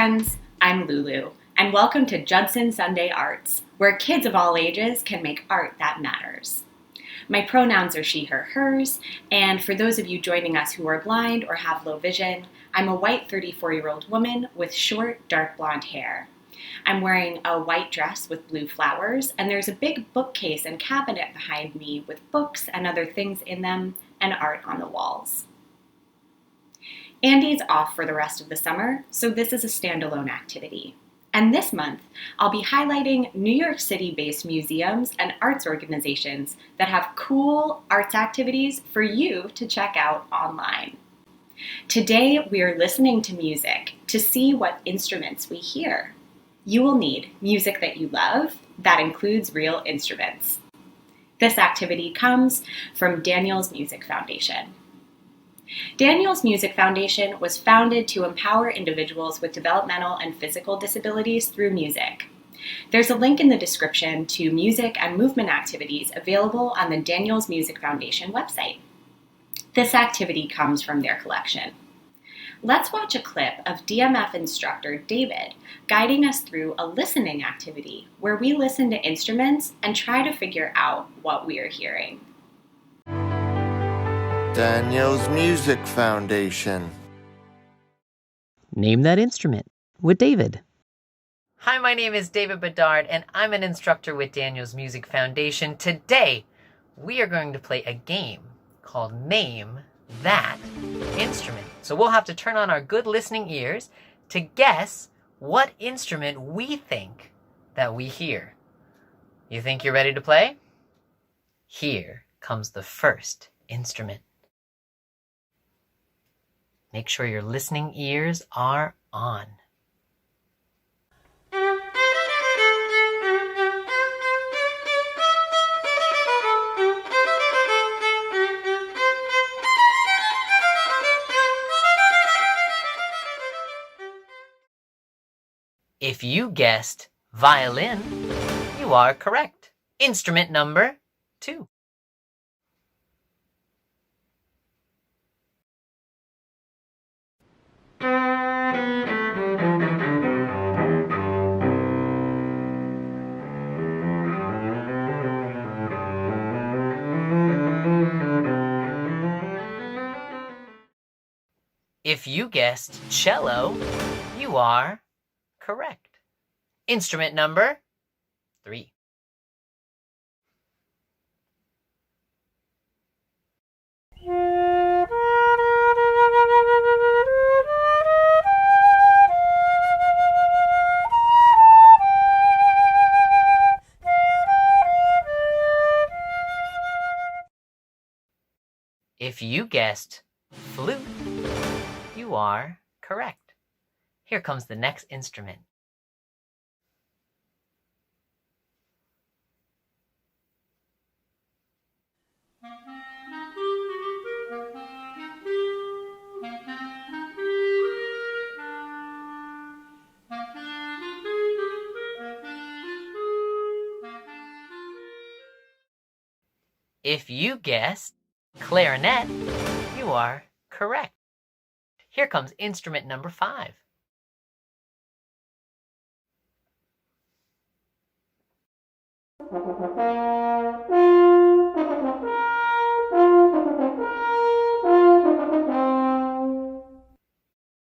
friends, I'm Lulu, and welcome to Judson Sunday Arts, where kids of all ages can make art that matters. My pronouns are she, her, hers, and for those of you joining us who are blind or have low vision, I'm a white 34-year-old woman with short, dark blonde hair. I'm wearing a white dress with blue flowers, and there's a big bookcase and cabinet behind me with books and other things in them and art on the walls. Andy's off for the rest of the summer, so this is a standalone activity. And this month, I'll be highlighting New York City-based museums and arts organizations that have cool arts activities for you to check out online. Today, we are listening to music to see what instruments we hear. You will need music that you love that includes real instruments. This activity comes from Daniel's Music Foundation. Daniel's Music Foundation was founded to empower individuals with developmental and physical disabilities through music. There's a link in the description to music and movement activities available on the Daniel's Music Foundation website. This activity comes from their collection. Let's watch a clip of DMF instructor David guiding us through a listening activity where we listen to instruments and try to figure out what we are hearing. Daniel's Music Foundation. Name that instrument with David. Hi, my name is David Bedard, and I'm an instructor with Daniel's Music Foundation. Today, we are going to play a game called Name That Instrument. So we'll have to turn on our good listening ears to guess what instrument we think that we hear. You think you're ready to play? Here comes the first instrument. Make sure your listening ears are on. If you guessed violin, you are correct. Instrument number 2. If you guessed cello, you are correct. Instrument number 3. If you guessed flute, you are correct. Here comes the next instrument. If you guessed clarinet, you are correct. Here comes instrument number 5.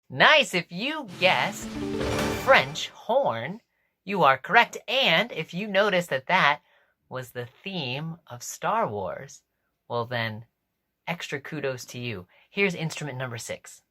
Nice! If you guessed French horn, you are correct. And if you noticed that that was the theme of Star Wars, well then, extra kudos to you. Here's instrument number 6.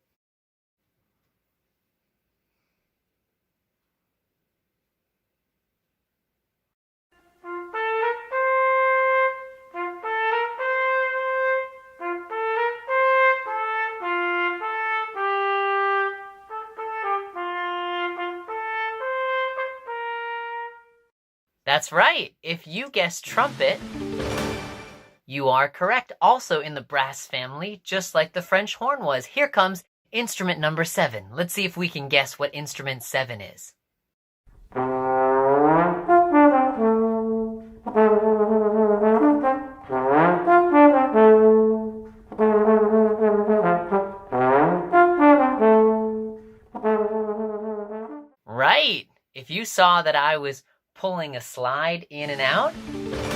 That's right. If you guessed trumpet, you are correct. Also in the brass family, just like the French horn was. Here comes instrument number 7. Let's see if we can guess what instrument 7 is. If you saw that I was pulling a slide in and out,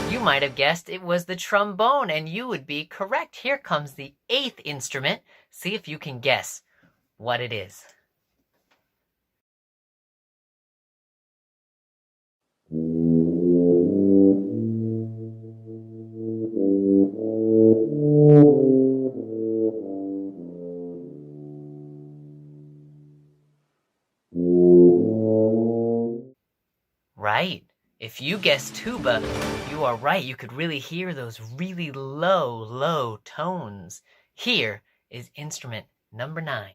you might have guessed it was the trombone, and you would be correct. Here comes the 8th instrument. See if you can guess what it is. Right. If you guessed tuba, you are right. You could really hear those really low, low tones. Here is instrument number 9.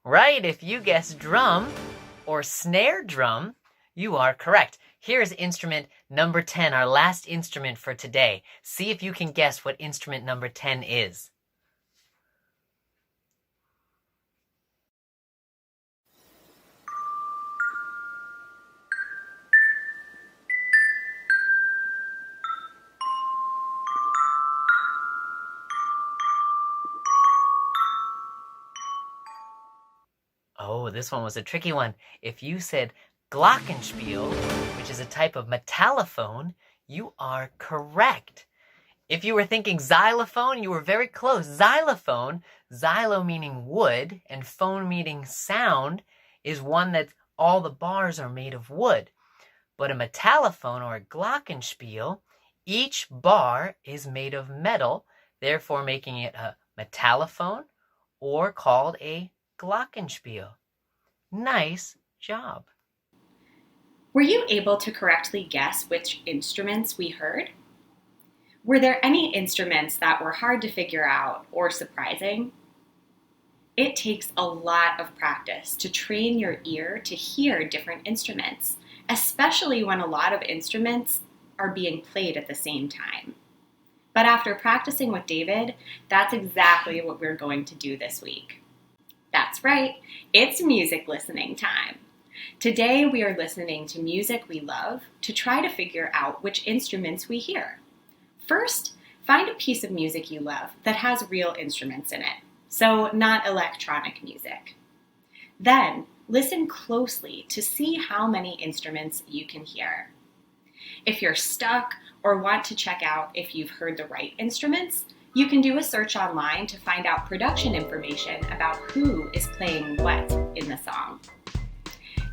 Right, if you guessed drum or snare drum, you are correct. Here's instrument number 10, our last instrument for today. See if you can guess what instrument number 10 is. Oh, this one was a tricky one. If you said glockenspiel, which is a type of metallophone, you are correct. If you were thinking xylophone, you were very close. Xylophone, xylo meaning wood, and phone meaning sound, is one that all the bars are made of wood. But a metallophone or a glockenspiel, each bar is made of metal, therefore making it a metallophone or called a glockenspiel. Nice job. Were you able to correctly guess which instruments we heard? Were there any instruments that were hard to figure out or surprising? It takes a lot of practice to train your ear to hear different instruments, especially when a lot of instruments are being played at the same time. But after practicing with David, that's exactly what we're going to do this week. That's right, it's music listening time. Today we are listening to music we love to try to figure out which instruments we hear. First, find a piece of music you love that has real instruments in it, so not electronic music. Then, listen closely to see how many instruments you can hear. If you're stuck or want to check out if you've heard the right instruments, you can do a search online to find out production information about who is playing what in the song.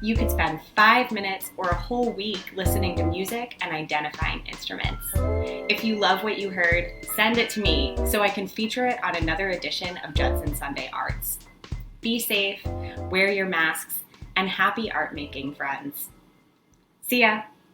You could spend 5 minutes or a whole week listening to music and identifying instruments. If you love what you heard, send it to me so I can feature it on another edition of Judson Sunday Arts. Be safe, wear your masks, and happy art making, friends. See ya!